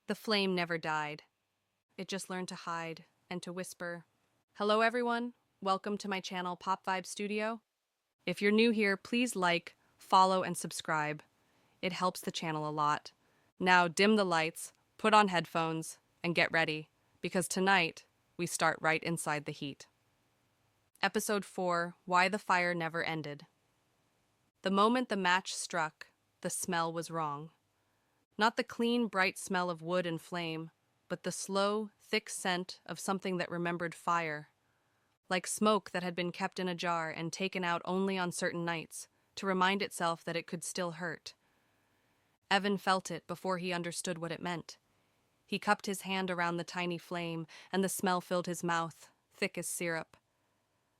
The flame never died. It just learned to hide and to whisper. Hello, everyone. Welcome to my channel, PopVibe Studio. If you're new here, please like, follow, and subscribe. It helps the channel a lot. Now, dim the lights, put on headphones, and get ready, because tonight we start right inside the heat. Episode 4: Why the Fire Never Ended. The moment the match struck, the smell was wrong. Not the clean, bright smell of wood and flame, but the slow, thick scent of something that remembered fire. Like smoke that had been kept in a jar and taken out only on certain nights, to remind itself that it could still hurt. Evan felt it before he understood what it meant. He cupped his hand around the tiny flame, and the smell filled his mouth, thick as syrup.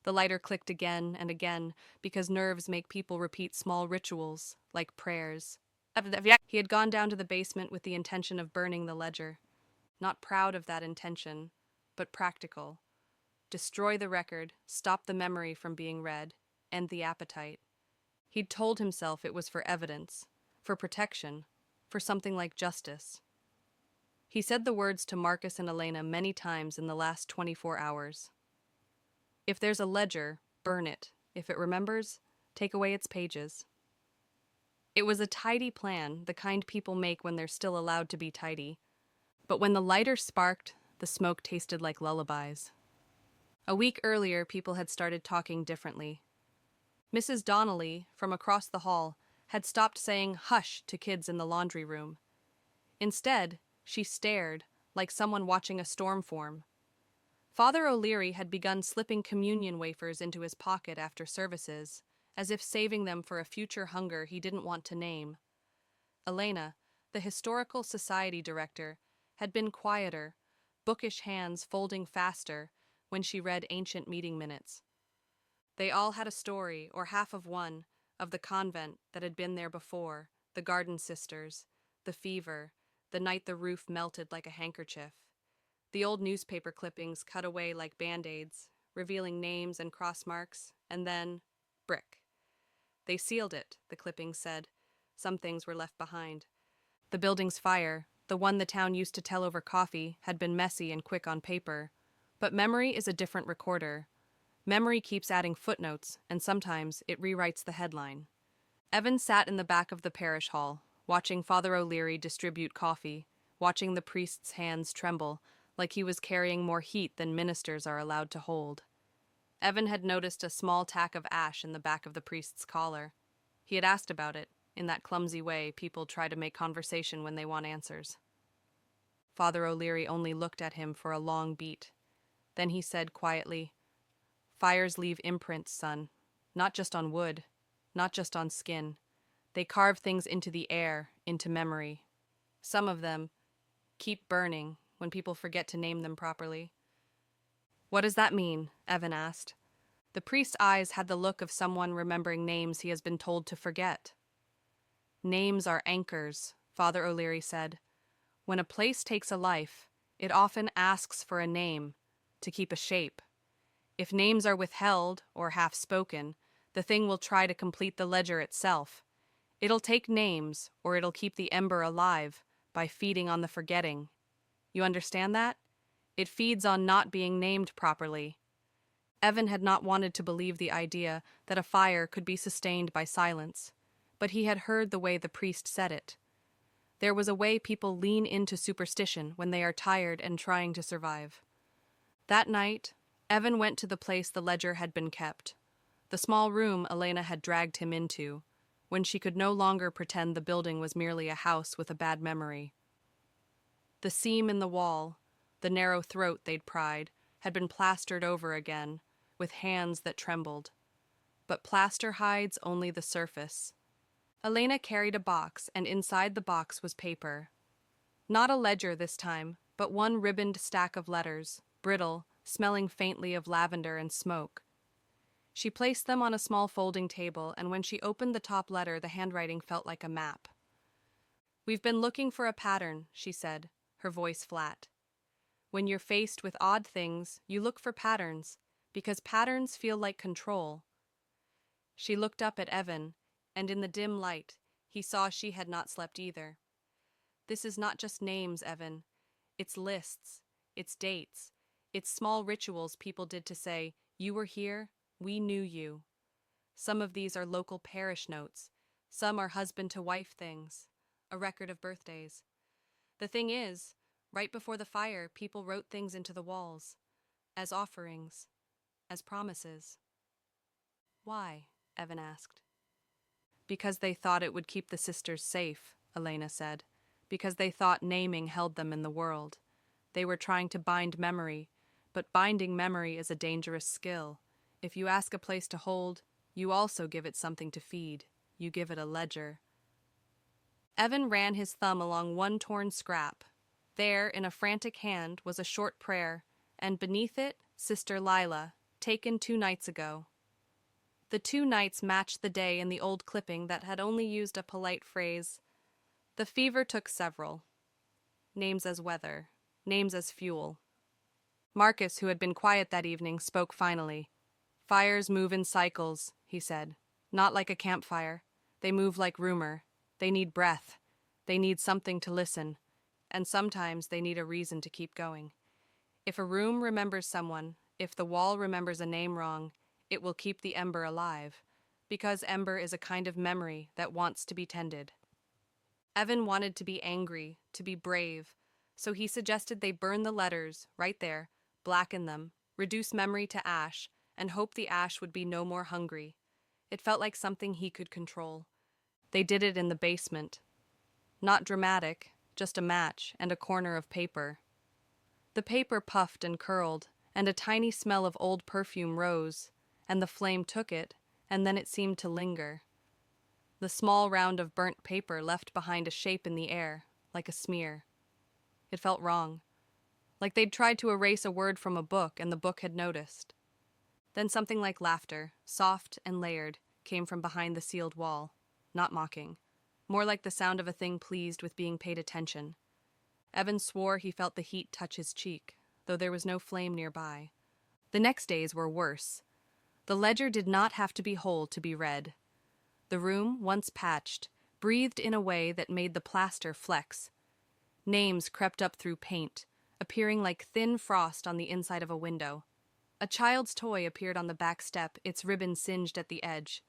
The lighter clicked again and again, because nerves make people repeat small rituals, like prayers. He had gone down to the basement with the intention of burning the ledger. Not proud of that intention, but practical. Destroy the record, stop the memory from being read, end the appetite. He'd told himself it was for evidence, for protection, for something like justice. He said the words to Marcus and Elena many times in the last 24 hours. If there's a ledger, burn it. If it remembers, take away its pages. It was a tidy plan, the kind people make when they're still allowed to be tidy. But when the lighter sparked, the smoke tasted like lullabies. A week earlier, people had started talking differently. Mrs. Donnelly, from across the hall, had stopped saying hush to kids in the laundry room. Instead, she stared, like someone watching a storm form. Father O'Leary had begun slipping communion wafers into his pocket after services, as if saving them for a future hunger he didn't want to name. Elena, the Historical Society director, had been quieter, bookish hands folding faster when she read ancient meeting minutes. They all had a story, or half of one, of the convent that had been there before, the Garden Sisters, the fever, the night the roof melted like a handkerchief. The old newspaper clippings cut away like band-aids, revealing names and cross marks, and then brick. They sealed it, the clippings said. Some things were left behind. The building's fire, the one the town used to tell over coffee, had been messy and quick on paper. But memory is a different recorder. Memory keeps adding footnotes, and sometimes it rewrites the headline. Evan sat in the back of the parish hall, watching Father O'Leary distribute coffee, watching the priest's hands tremble, like he was carrying more heat than ministers are allowed to hold. Evan had noticed a small tack of ash in the back of the priest's collar. He had asked about it, in that clumsy way people try to make conversation when they want answers. Father O'Leary only looked at him for a long beat. Then he said quietly, "Fires leave imprints, son. Not just on wood, not just on skin. They carve things into the air, into memory. Some of them keep burning when people forget to name them properly." "What does that mean?" Evan asked. The priest's eyes had the look of someone remembering names he has been told to forget. "Names are anchors," Father O'Leary said. "When a place takes a life, it often asks for a name, to keep a shape. If names are withheld, or half-spoken, the thing will try to complete the ledger itself. It'll take names, or it'll keep the ember alive, by feeding on the forgetting. You understand that? It feeds on not being named properly." Evan had not wanted to believe the idea that a fire could be sustained by silence, but he had heard the way the priest said it. There was a way people lean into superstition when they are tired and trying to survive. That night, Evan went to the place the ledger had been kept, the small room Elena had dragged him into, when she could no longer pretend the building was merely a house with a bad memory. The seam in the wall, the narrow throat they'd pried, had been plastered over again, with hands that trembled. But plaster hides only the surface. Elena carried a box, and inside the box was paper. Not a ledger this time, but one ribboned stack of letters, brittle, smelling faintly of lavender and smoke. She placed them on a small folding table, and when she opened the top letter, the handwriting felt like a map. "We've been looking for a pattern," she said, her voice flat. "When you're faced with odd things, you look for patterns, because patterns feel like control." She looked up at Evan, and in the dim light, he saw she had not slept either. This is not just names, Evan. It's lists, it's dates, it's small rituals people did to say, you were here, we knew you. Some of these are local parish notes, some are husband-to-wife things, a record of birthdays. The thing is, right before the fire, people wrote things into the walls, as offerings, as promises. Why? Evan asked. Because they thought it would keep the sisters safe, Elena said. Because they thought naming held them in the world. They were trying to bind memory, but binding memory is a dangerous skill. If you ask a place to hold, you also give it something to feed. You give it a ledger. Evan ran his thumb along one torn scrap. There, in a frantic hand, was a short prayer, and beneath it, Sister Lila, taken 2 nights ago. The 2 nights matched the day in the old clipping that had only used a polite phrase. The fever took several. Names as weather, names as fuel. Marcus, who had been quiet that evening, spoke finally. Fires move in cycles, he said. Not like a campfire. They move like rumor. They need breath. They need something to listen. And sometimes they need a reason to keep going. If a room remembers someone, if the wall remembers a name wrong, it will keep the ember alive, because ember is a kind of memory that wants to be tended. Evan wanted to be angry, to be brave, so he suggested they burn the letters, right there, blacken them, reduce memory to ash, and hope the ash would be no more hungry. It felt like something he could control. They did it in the basement. Not dramatic, just a match and a corner of paper. The paper puffed and curled, and a tiny smell of old perfume rose, and the flame took it, and then it seemed to linger. The small round of burnt paper left behind a shape in the air, like a smear. It felt wrong, like they'd tried to erase a word from a book and the book had noticed. Then something like laughter, soft and layered, came from behind the sealed wall, not mocking, more like the sound of a thing pleased with being paid attention. Evan swore he felt the heat touch his cheek, though there was no flame nearby. The next days were worse. The ledger did not have to be whole to be read. The room, once patched, breathed in a way that made the plaster flex. Names crept up through paint, appearing like thin frost on the inside of a window. A child's toy appeared on the back step, its ribbon singed at the edge.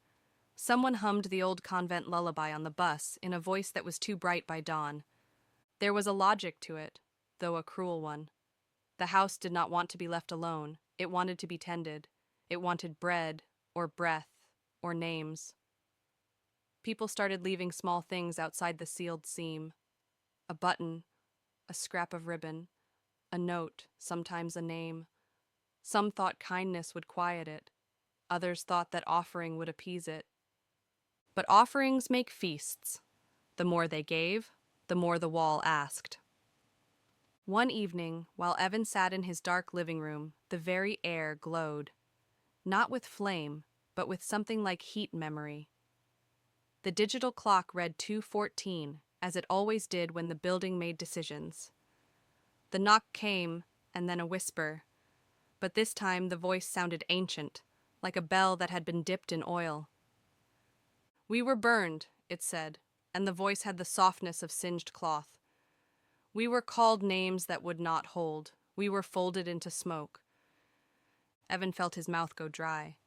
Someone hummed the old convent lullaby on the bus in a voice that was too bright by dawn. There was a logic to it, though a cruel one. The house did not want to be left alone. It wanted to be tended. It wanted bread, or breath, or names. People started leaving small things outside the sealed seam. A button, a scrap of ribbon, a note, sometimes a name. Some thought kindness would quiet it. Others thought that offering would appease it. But offerings make feasts. The more they gave, the more the wall asked. One evening, while Evan sat in his dark living room, the very air glowed. Not with flame, but with something like heat memory. The digital clock read 2:14, as it always did when the building made decisions. The knock came, and then a whisper. But this time the voice sounded ancient, like a bell that had been dipped in oil. We were burned, it said, and the voice had the softness of singed cloth. We were called names that would not hold. We were folded into smoke. Evan felt his mouth go dry.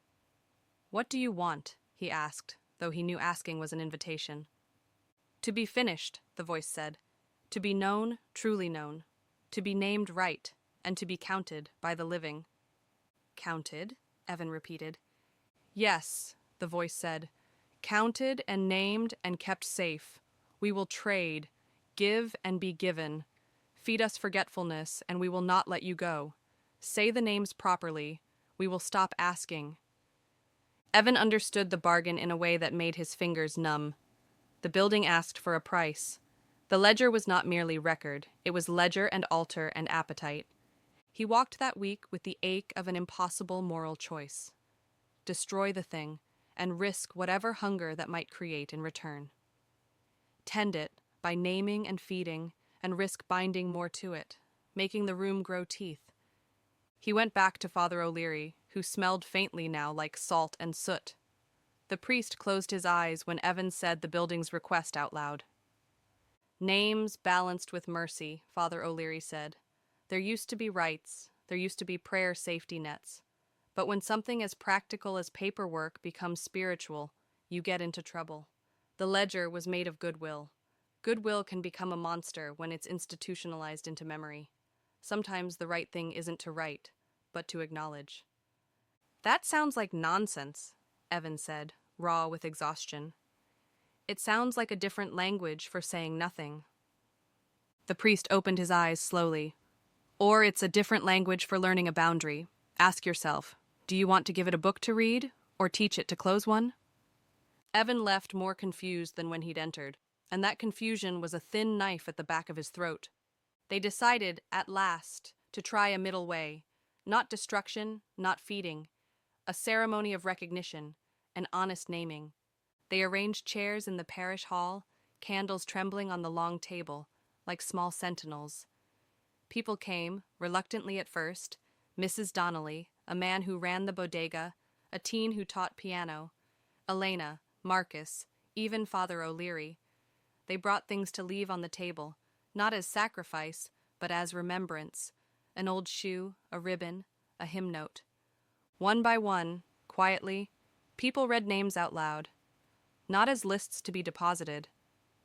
What do you want? He asked, though he knew asking was an invitation. To be finished, the voice said. To be known, truly known. To be named right, and to be counted by the living. Counted? Evan repeated. Yes, the voice said. Counted and named and kept safe. We will trade, give and be given. Feed us forgetfulness, and we will not let you go. Say the names properly. We will stop asking. Evan understood the bargain in a way that made his fingers numb. The building asked for a price. The ledger was not merely record. It was ledger and altar and appetite. He walked that week with the ache of an impossible moral choice. Destroy the thing, and risk whatever hunger that might create in return. Tend it by naming and feeding, and risk binding more to it, making the room grow teeth. He went back to Father O'Leary, who smelled faintly now like salt and soot. The priest closed his eyes when Evan said the building's request out loud. Names balanced with mercy, Father O'Leary said. There used to be rights, there used to be prayer safety nets. But when something as practical as paperwork becomes spiritual, you get into trouble. The ledger was made of goodwill. Goodwill can become a monster when it's institutionalized into memory. Sometimes the right thing isn't to write, but to acknowledge. That sounds like nonsense, Evan said, raw with exhaustion. It sounds like a different language for saying nothing. The priest opened his eyes slowly. Or it's a different language for learning a boundary. Ask yourself, do you want to give it a book to read, or teach it to close one? Evan left more confused than when he'd entered, and that confusion was a thin knife at the back of his throat. They decided, at last, to try a middle way. Not destruction, not feeding. A ceremony of recognition, an honest naming. They arranged chairs in the parish hall, candles trembling on the long table, like small sentinels. People came, reluctantly at first, Mrs. Donnelly, a man who ran the bodega, a teen who taught piano, Elena, Marcus, even Father O'Leary. They brought things to leave on the table, not as sacrifice, but as remembrance, an old shoe, a ribbon, a hymn note. One by one, quietly, people read names out loud, not as lists to be deposited,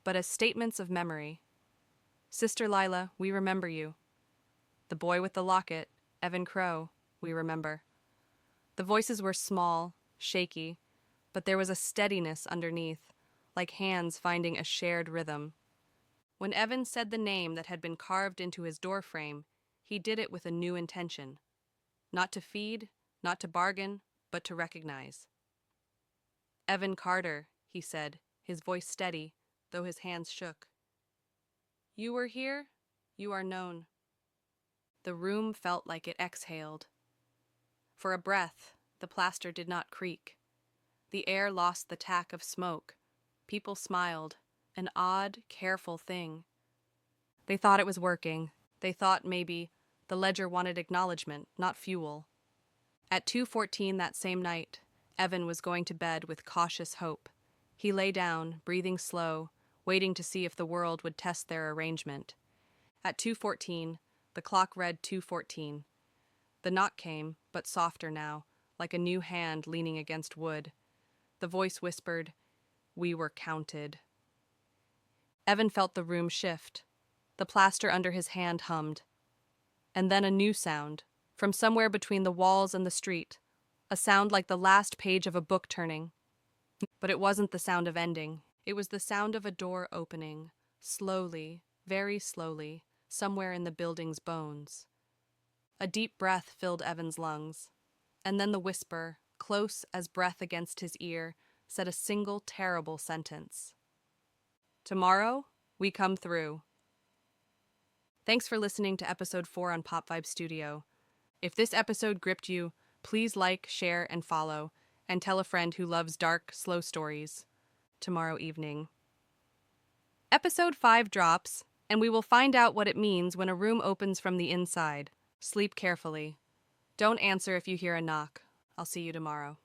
but as statements of memory. Sister Lila, we remember you. The boy with the locket, Evan Crow, we remember. The voices were small, shaky, but there was a steadiness underneath, like hands finding a shared rhythm. When Evan said the name that had been carved into his doorframe, he did it with a new intention. Not to feed, not to bargain, but to recognize. Evan Carter, he said, his voice steady, though his hands shook. You were here, you are known. The room felt like it exhaled. For a breath, the plaster did not creak. The air lost the tack of smoke. People smiled, an odd, careful thing. They thought it was working. They thought maybe the ledger wanted acknowledgement, not fuel. At 2:14 that same night, Evan was going to bed with cautious hope. He lay down, breathing slow, waiting to see if the world would test their arrangement. At 2:14, the clock read 2:14. The knock came, but softer now, like a new hand leaning against wood. The voice whispered, "We were counted." Evan felt the room shift. The plaster under his hand hummed. And then a new sound, from somewhere between the walls and the street, a sound like the last page of a book turning. But it wasn't the sound of ending. It was the sound of a door opening, slowly, very slowly, somewhere in the building's bones. A deep breath filled Evan's lungs, and then the whisper, close as breath against his ear, said a single terrible sentence. Tomorrow, we come through. Thanks for listening to episode 4 on PopVibe Studio. If this episode gripped you, please like, share, and follow, and tell a friend who loves dark, slow stories. Tomorrow evening. Episode 5 drops, and we will find out what it means when a room opens from the inside. Sleep carefully. Don't answer if you hear a knock. I'll see you tomorrow.